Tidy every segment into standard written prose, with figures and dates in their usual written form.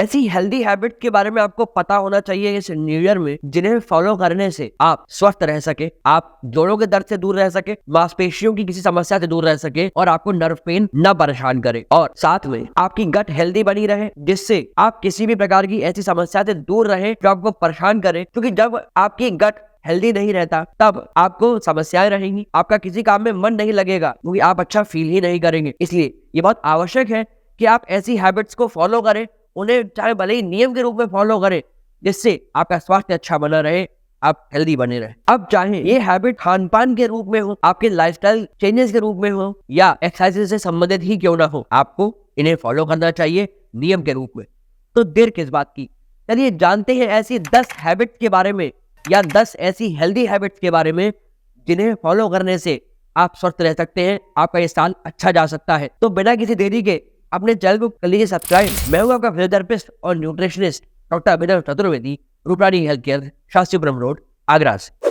ऐसी healthy habit के बारे में आपको पता होना चाहिए इस न्यू ईयर में, जिन्हें फॉलो करने से आप स्वस्थ रह सके, आप जोड़ों के दर्द से दूर रह सके, मांसपेशियों की किसी समस्या से दूर रह सके और आपको नर्व पेन न परेशान करे, और साथ में आपकी गट हेल्दी बनी रहे, जिससे आप किसी भी प्रकार की ऐसी समस्या से दूर रहे जो आपको परेशान करे। क्योंकि जब आपकी गट हेल्दी नहीं रहता तब आपको समस्याएं रहेंगी, आपका किसी काम में मन नहीं लगेगा, क्योंकि आप अच्छा फील ही नहीं करेंगे। इसलिए ये बहुत आवश्यक है कि आप ऐसी हैबिट्स को फॉलो करें, उन्हें चाहे भले ही नियम के रूप में फॉलो करें, जिससे आपका स्वास्थ्य अच्छा बना रहे, आप हेल्दी बने रहे। अब चाहे ये हैबिट खान पान के रूप में हो, आपके लाइफस्टाइल चेंजेस के रूप में हो, या एक्सरसाइज से संबंधित ही क्यों ना हो, आपको इन्हें फॉलो करना चाहिए नियम के रूप में। तो देर किस बात की, चलिए जानते हैं ऐसी 10 हैबिट्स के बारे में, या 10 ऐसी हेल्दी हैबिट्स के बारे में जिन्हें फॉलो करने से आप स्वस्थ रह सकते हैं, आपका ये साल अच्छा जा सकता है। तो बिना किसी देरी के अपने चैनल को कर लीजिए सब्सक्राइब। मैं हूं आपका फिजियोथेरेपिस्ट और nutritionist doctor Abhinav Chaturvedi, Rooprani health care, Shastripuram road, Agra से।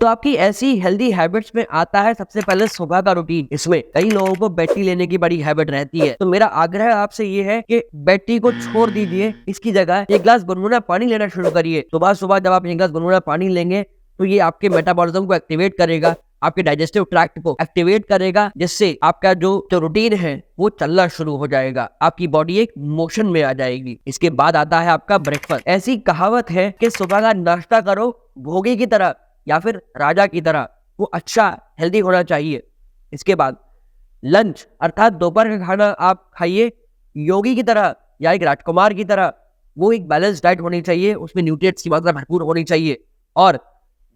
तो आपकी ऐसी हेल्दी हैबिट्स में आता है सबसे पहले सुबह का रूटीन। इसमें कई लोगों को बेड टी लेने की बड़ी हैबिट रहती है, तो मेरा आग्रह आपसे ये है कि बेड टी को छोड़ दीजिए, इसकी जगह एक गिलास गुनगुना पानी लेना शुरू करिए। सुबह सुबह जब आप एक गिलास गुनगुना पानी लेंगे तो ये आपके मेटाबॉलिज्म को एक्टिवेट करेगा, आपके डाइजेस्टिव ट्रैक्ट को एक्टिवेट करेगा, जिससे आपका जो रूटीन है वो चलना शुरू हो जाएगा, आपकी बॉडी एक मोशन में आ जाएगी। इसके बाद आता है आपका ब्रेकफास्ट। ऐसी कहावत है कि सुबह का नाश्ता करो भोगी की तरह या फिर राजा की तरह, वो अच्छा हेल्दी होना चाहिए। इसके बाद लंच अर्थात दोपहर का खाना आप खाइए योगी की तरह या एक राजकुमार की तरह, वो एक बैलेंस डाइट होनी चाहिए, उसमें न्यूट्रिएंट्स की मात्रा भरपूर होनी चाहिए। और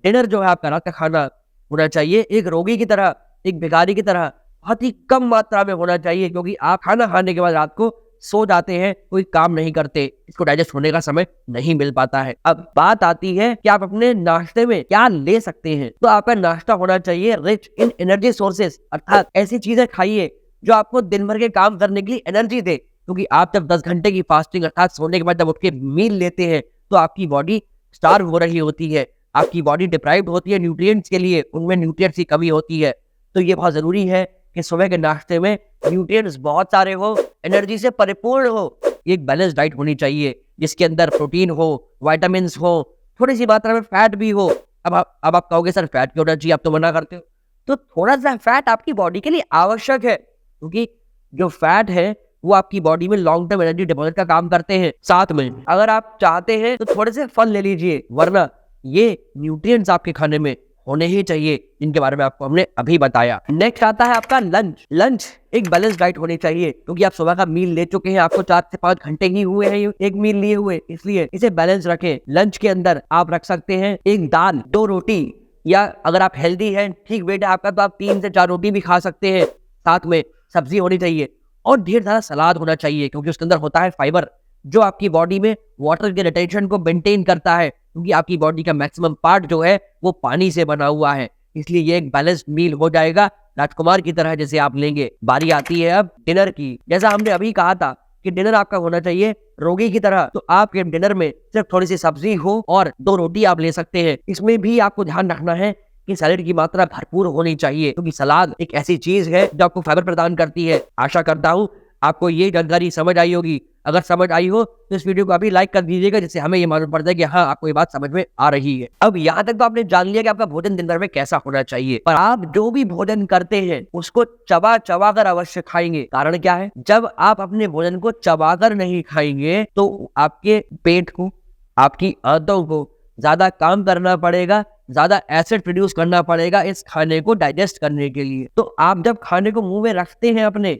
डिनर जो है आपका रात का खाना होना चाहिए एक रोगी की तरह, एक भिखारी की तरह, बहुत ही कम मात्रा में होना चाहिए, क्योंकि आप खाना खाने के बाद रात को सो जाते हैं, कोई काम नहीं करते, इसको डाइजेस्ट होने का समय नहीं मिल पाता है। अब बात आती है कि आप अपने नाश्ते में क्या ले सकते हैं। तो आपका नाश्ता होना चाहिए रिच इन एनर्जी सोर्सेस, अर्थात ऐसी चीजें खाइए जो आपको दिन भर के काम करने के लिए एनर्जी दे। क्योंकि आप जब 10 घंटे की फास्टिंग अर्थात सोने के बाद जब उठ के मील लेते हैं तो आपकी बॉडी स्टार्व हो रही होती है, आपकी बॉडी डिप्राइव्ड होती है न्यूट्रिएंट्स के लिए, उनमें न्यूट्रिएंट्स की कमी होती है। तो ये बहुत जरूरी है कि सुबह के नाश्ते में न्यूट्रिएंट्स बहुत सारे हो, एनर्जी से परिपूर्ण हो। एक बैलेंस डाइट होनी चाहिए जिसके अंदर प्रोटीन हो, विटामिन्स हो, थोड़ी सी मात्रा में फैट भी हो। अब आप कहोगे सर फैट क्यों होना चाहिए, आप तो मना करते हो। तो थोड़ा सा फैट आपकी बॉडी के लिए आवश्यक है, क्योंकि जो फैट है वो आपकी बॉडी में लॉन्ग टर्म एनर्जी डिपॉजिट का काम करते हैं। साथ में अगर आप चाहते हैं तो थोड़े से फल ले लीजिए, वरना ये न्यूट्रिएंट्स आपके खाने में होने ही चाहिए, जिनके बारे में आपको हमने अभी बताया। नेक्स्ट आता है आपका लंच। लंच एक बैलेंस डाइट होनी चाहिए, क्योंकि आप सुबह का मील ले चुके हैं, आपको 4 से 5 घंटे ही हुए हैं एक मील लिए हुए, इसलिए इसे बैलेंस रखें। लंच के अंदर आप रख सकते हैं एक दाल, 2 रोटी, या अगर आप हेल्दी हैं, ठीक वेट है आपका, तो आप 3 से 4 रोटी भी खा सकते हैं। साथ में सब्जी होनी चाहिए और ढेर सारा सलाद होना चाहिए, क्योंकि उसके अंदर होता है फाइबर, जो आपकी बॉडी में वाटर के रिटेंशन को मेंटेन करता है, क्योंकि आपकी बॉडी का मैक्सिमम पार्ट जो है वो पानी से बना हुआ है। इसलिए ये एक बैलेंस्ड मील हो जाएगा राजकुमार की तरह जैसे आप लेंगे। बारी आती है अब डिनर की। जैसा हमने अभी कहा था कि डिनर आपका होना चाहिए रोगी की तरह, तो आपके डिनर में सिर्फ थोड़ी सी सब्जी हो और 2 रोटी आप ले सकते हैं। इसमें भी आपको ध्यान रखना है कि सैलेड की मात्रा भरपूर होनी चाहिए, क्योंकि सलाद एक ऐसी चीज है जो आपको फाइबर प्रदान करती है। आशा करता हूँ आपको ये जानकारी समझ आई होगी। अगर समझ आई हो तो इस वीडियो को अभी लाइक कर दीजिएगा, जिससे हमें ये मालूम पड़ जाए कि हाँ आपको ये बात समझ में आ रही है। अब यहाँ तक तो आपने जान लिया कि आपका भोजन दिन भर में कैसा होना चाहिए, पर आप जो भी भोजन करते हैं उसको चबा चबा कर अवश्य खाएंगे। कारण क्या है, जब आप अपने भोजन को चबा कर नहीं खाएंगे तो आपके पेट को, आपकी आंतों को ज्यादा काम करना पड़ेगा, ज्यादा एसिड प्रोड्यूस करना पड़ेगा इस खाने को डाइजेस्ट करने के लिए। तो आप जब खाने को मुंह में रखते हैं अपने,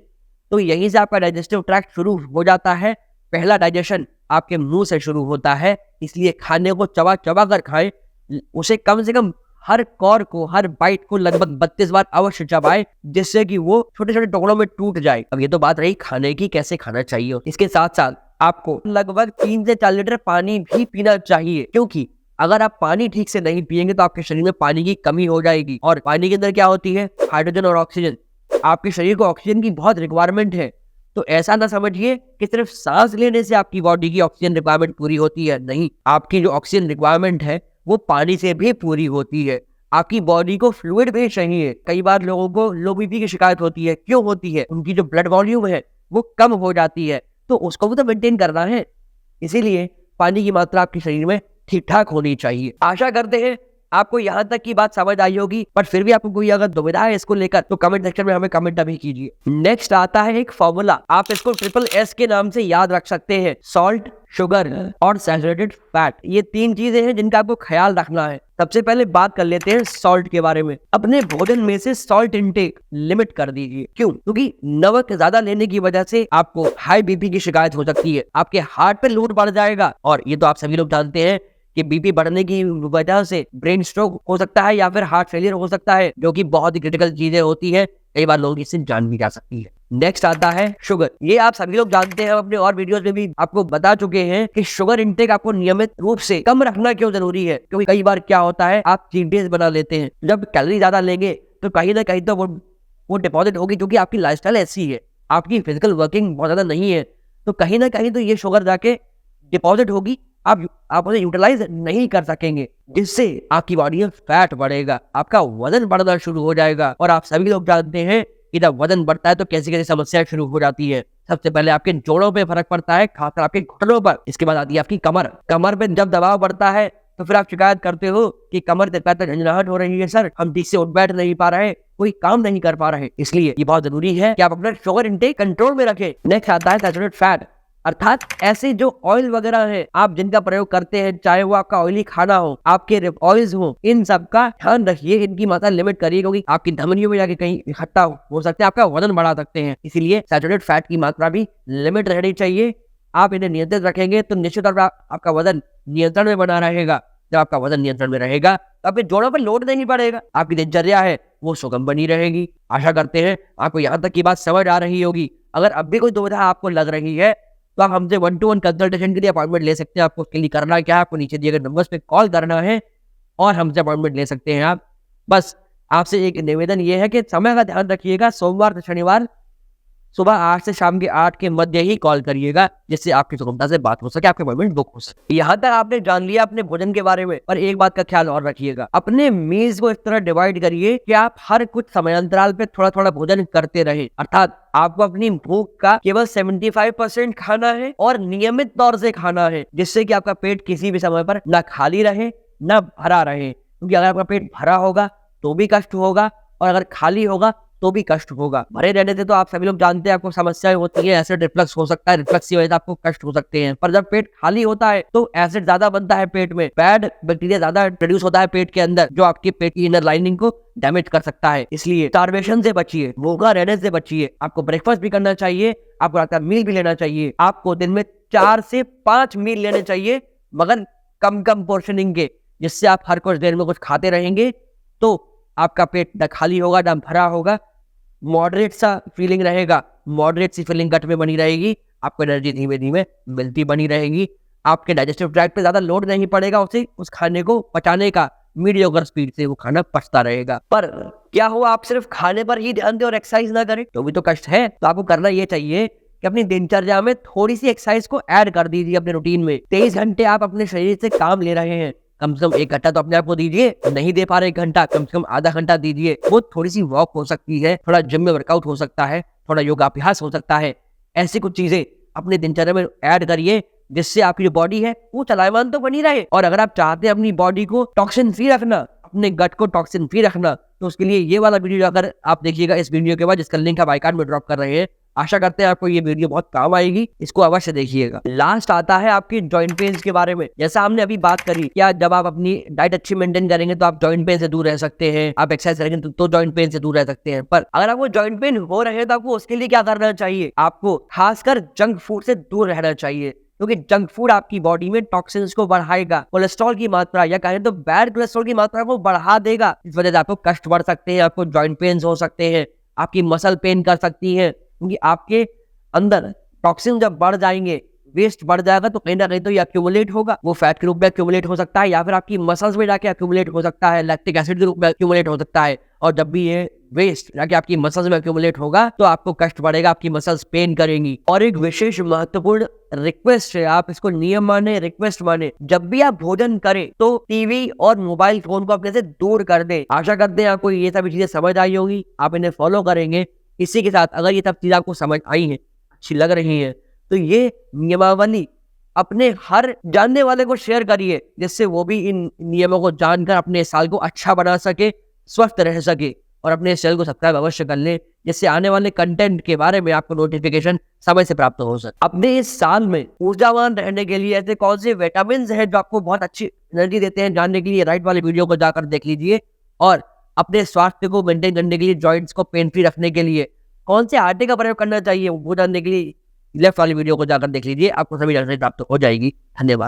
तो यहीं से आपका डाइजेस्टिव ट्रैक्ट शुरू हो जाता है। पहला डाइजेशन आपके मुंह से शुरू होता है, इसलिए खाने को चबा चबा कर खाएं। उसे कम से कम हर कौर को, हर बाइट को लगभग 32 बार अवश्य चबाएं, जिससे कि वो छोटे छोटे टुकड़ों में टूट जाए। अब ये तो बात रही खाने की, कैसे खाना चाहिए। इसके साथ साथ आपको लगभग 3 से 4 लीटर पानी भी पीना चाहिए, क्योंकि अगर आप पानी ठीक से नहीं पिएंगे तो आपके शरीर में पानी की कमी हो जाएगी। और पानी के अंदर क्या होती है, हाइड्रोजन और ऑक्सीजन। आपके शरीर को ऑक्सीजन की बहुत रिक्वायरमेंट है, तो ऐसा ना समझिए कि सिर्फ सांस लेने से आपकी बॉडी की ऑक्सीजन रिक्वायरमेंट पूरी होती है। नहीं, आपकी जो ऑक्सीजन रिक्वायरमेंट है वो पानी से भी पूरी होती है। आपकी बॉडी को फ्लूइड भी चाहिए। कई बार लोगों को लो बीपी की शिकायत होती है, क्यों होती है, उनकी जो ब्लड वॉल्यूम है वो कम हो जाती है। तो उसको भी तो मेंटेन करना है। इसीलिए पानी की मात्रा आपके शरीर में ठीक ठाक होनी चाहिए। आशा करते हैं आपको यहाँ तक की बात समझ आई होगी, पर फिर भी आपको कोई अगर दुविधा है इसको लेकर तो कमेंट सेक्शन में हमें कमेंट अभी कीजिए। नेक्स्ट आता है एक फॉर्मूला, आप इसको SSS के नाम से याद रख सकते हैं। सॉल्ट, शुगर और सैचुरेटेड फैट, ये 3 चीजें हैं जिनका आपको ख्याल रखना है। सबसे पहले बात कर लेते हैं सॉल्ट के बारे में। अपने भोजन में से सॉल्ट इंटेक लिमिट कर दीजिए। क्यों? क्योंकि नमक ज्यादा लेने की वजह से आपको हाई बीपी की शिकायत हो सकती है, आपके हार्ट पे लोड बढ़ जाएगा, और ये तो आप सभी लोग जानते हैं कि बीपी बढ़ने की वजह से ब्रेन स्ट्रोक हो सकता है या फिर हार्ट फेलियर हो सकता है, जो कि बहुत ही क्रिटिकल चीजें होती है। कई बार लोगों की इससे जान भी जा सकती है। नेक्स्ट आता है शुगर। ये आप सभी लोग जानते हैं, अपने और वीडियोस में भी आपको बता चुके हैं कि शुगर इंटेक आपको नियमित रूप से कम रखना क्यों जरूरी है। क्योंकि कई बार क्या होता है, आप चीट डेज बना लेते हैं, जब कैलोरी ज्यादा लेंगे तो कहीं ना कहीं तो वो डिपॉजिट होगी, क्योंकि आपकी लाइफस्टाइल ऐसी है, आपकी फिजिकल वर्किंग बहुत ज्यादा नहीं है, तो कहीं ना कहीं तो ये शुगर जाके डिपॉजिट होगी, आप उसे यूटिलाइज नहीं कर सकेंगे, जिससे आपकी बॉडी में फैट बढ़ेगा, आपका वजन बढ़ना शुरू हो जाएगा। और आप सभी लोग जानते हैं कि जब वजन बढ़ता है तो कैसी कैसी समस्याएं शुरू हो जाती है। सबसे पहले आपके जोड़ों पे फर्क पड़ता है, खासकर आपके घुटनों पर। इसके बाद आती है आपकी कमर। कमर पे जब दबाव बढ़ता है तो फिर आप शिकायत करते हो कि कमर से पैर तक झंझनाहट हो रही है, सर हम ठीक से उठ बैठ नहीं पा रहे, कोई काम नहीं कर पा रहे। इसलिए ये बहुत जरूरी है कि आप अपना शुगर इंटेक कंट्रोल में रखें। नेक्स्ट आता है सैचुरेटेड फैट, अर्थात ऐसे जो ऑयल वगैरह है आप जिनका प्रयोग करते हैं, चाहे वो आपका ऑयली खाना हो, आपके ऑयल्स हो, इन सब का ध्यान रखिए, इनकी मात्रा लिमिट करिए, क्योंकि आपकी धमनियों में जाके कहीं इकट्ठा हो सकते हैं, आपका वजन बढ़ा सकते हैं। इसीलिए सैचुरेटेड फैट की मात्रा भी लिमिट रहनी चाहिए। आप इन्हें नियंत्रित रखेंगे तो निश्चित तौर पर आपका वजन नियंत्रण में बना रहेगा। जब आपका वजन नियंत्रण में रहेगा तो आपके जोड़ों पर लोड नहीं पड़ेगा, आपकी दिनचर्या है वो सुगम बनी रहेगी। आशा करते हैं आपको यहाँ तक की बात समझ आ रही होगी। अगर अब भी कोई दुविधा आपको लग रही है तो आप हमसे 1-to-1 कंसल्टेशन के लिए अपॉइंटमेंट ले सकते हैं। आपको उसके लिए करना क्या है, आपको नीचे दिए गए नंबर्स पे कॉल करना है और हमसे अपॉइंटमेंट ले सकते हैं आप। बस आपसे एक निवेदन ये है कि समय का ध्यान रखिएगा, सोमवार से शनिवार सुबह 8 से शाम के 8 के मध्य ही कॉल करिएगा, जिससे आपकी सुगमता से बात हो सके, आपके अपॉइंटमेंट बुक हो सके। यहाँ तक आपने जान लिया अपने भोजन के बारे में, पर एक बात का ख्याल और रखिएगा, अपने मील्स को इस तरह डिवाइड करिए कि आप हर कुछ समयांतराल पे थोड़ा थोड़ा भोजन करते रहे। अर्थात आपको अपनी भूख का केवल 75% खाना है और नियमित तौर से खाना है, जिससे कि आपका पेट किसी भी समय पर ना खाली रहे ना भरा रहे। क्योंकि अगर आपका पेट भरा होगा तो भी कष्ट होगा, और अगर खाली होगा तो भी कष्ट होगा। भरे रहने से तो आप सभी लोग जानते हैं आपको समस्याएं होती है, एसिड रिफ्लक्स हो सकता है, रिफ्लक्स की वजह से आपको कष्ट हो सकते हैं। पर जब पेट खाली होता है तो एसिड ज्यादा बनता है पेट में, बैड बैक्टीरिया ज्यादा प्रोड्यूस होता है पेट के अंदर, जो आपके पेट की इनर लाइनिंग को डैमेज कर सकता है। इसलिए स्टार्वेशन से बचिए, भूखा रहने से बचिए। आपको ब्रेकफास्ट भी करना चाहिए, आपको रात का मील भी लेना चाहिए। आपको दिन में 4 से 5 मील लेने चाहिए, मगर कम कम पोर्शनिंग के, जिससे आप हर कुछ देर में कुछ खाते रहेंगे तो आपका पेट न खाली होगा न भरा होगा, मॉडरेट सा फीलिंग रहेगा, मॉडरेट सी फीलिंग गट में बनी रहेगी, आपको एनर्जी धीमे धीमे मिलती बनी रहेगी, आपके डाइजेस्टिव ट्रैक्ट पे ज्यादा लोड नहीं पड़ेगा, उसे उस खाने को पचाने का मीडियोकर स्पीड से वो खाना पचता रहेगा। पर क्या हो आप सिर्फ खाने पर ही ध्यान दें और एक्सरसाइज ना करें तो भी तो कष्ट है। तो आपको करना ये चाहिए कि अपनी दिनचर्या में थोड़ी सी एक्सरसाइज को ऐड कर दीजिए अपने रूटीन में। 23 घंटे आप अपने शरीर से काम ले रहे हैं, कम से कम 1 घंटा तो अपने आप को दीजिए। नहीं दे पा रहे 1 घंटा, कम से कम आधा घंटा दीजिए। वो थोड़ी सी वॉक हो सकती है, थोड़ा जिम में वर्कआउट हो सकता है, थोड़ा योगाभ्यास हो सकता है। ऐसी कुछ चीजें अपने दिनचर्या में ऐड करिए, जिससे आपकी जो बॉडी है वो चलायमान तो बनी रहे। और अगर आप चाहते हैं अपनी बॉडी को टॉक्सिन फ्री रखना, अपने गट को टॉक्सिन फ्री रखना, तो उसके लिए ये वाला वीडियो अगर आप देखिएगा इस वीडियो के बाद, जिसका लिंक आप आई कार्ड में ड्रॉप कर रहे हैं। आशा करते हैं आपको ये वीडियो बहुत काम आएगी, इसको अवश्य देखिएगा। लास्ट आता है आपकी जॉइंट पेन्स के बारे में। जैसा हमने अभी बात करी, क्या जब आप अपनी डाइट अच्छी मेंटेन करेंगे तो आप जॉइंट पेन से दूर रह सकते हैं, आप एक्सरसाइज करेंगे तो जॉइंट पेन से दूर रह सकते हैं। पर अगर आपको जॉइंट पेन हो रहे हैं तो आपको उसके लिए क्या करना चाहिए? आपको खासकर जंक फूड से दूर रहना चाहिए, क्योंकि जंक फूड आपकी बॉडी में टॉक्सिन्स को बढ़ाएगा, कोलेस्ट्रॉल की मात्रा या कहें तो बैड कोलेस्ट्रॉल की मात्रा को बढ़ा देगा। इस वजह से आपको कष्ट बढ़ सकते हैं, आपको जॉइंट पेन्स हो सकते हैं, आपकी मसल पेन कर सकती है, क्योंकि आपके अंदर टॉक्सिन जब बढ़ जाएंगे, वेस्ट बढ़ जाएगा, तो कहीं ना कहीं तो ये एक्यूमुलेट होगा। वो फैट के रूप में एक्यूमुलेट हो सकता है, या फिर आपकी मसल्स में जाके एक्यूमुलेट हो सकता है, लैक्टिक एसिड के रूप में एक्यूमुलेट हो सकता है। और जब भी ये वेस्ट जाके आपकी मसल्स में एक्यूमुलेट होगा तो आपको कष्ट बढ़ेगा, आपकी मसल्स पेन करेंगी। और एक विशेष महत्वपूर्ण रिक्वेस्ट है, आप इसको नियम माने, रिक्वेस्ट माने, जब भी आप भोजन करें तो टीवी और मोबाइल फोन को अपने से दूर कर दें। आशा करते हैं आपको ये सभी चीजें समझ आई होगी, आप इन्हें फॉलो करेंगे। इसी के साथ अगर ये सब चीजें आपको समझ आई हैं, अच्छी लग रही है, तो ये नियमावली अपने हर जानने वाले को शेयर करिए, जिससे वो भी इन नियमों को जानकर अपने साल को अच्छा बना सके, स्वस्थ रह सके। और अपने चैनल को सब्सक्राइब अवश्य कर लें, जिससे आने वाले कंटेंट के बारे में आपको नोटिफिकेशन समय से प्राप्त हो सके। अपने इस साल में ऊर्जावान रहने के लिए ऐसे कौन से विटामिन हैं जो आपको बहुत अच्छी एनर्जी देते हैं, जानने के लिए राइट वाले वीडियो को जाकर देख लीजिए। और अपने स्वास्थ्य को मेंटेन करने के लिए, जॉइंट्स को पेन फ्री रखने के लिए कौन से आटे का प्रयोग करना चाहिए, वो जानने के लिए लेफ्ट वाली वीडियो को जाकर देख लीजिए। आपको सभी जानकारी प्राप्त हो जाएगी। धन्यवाद।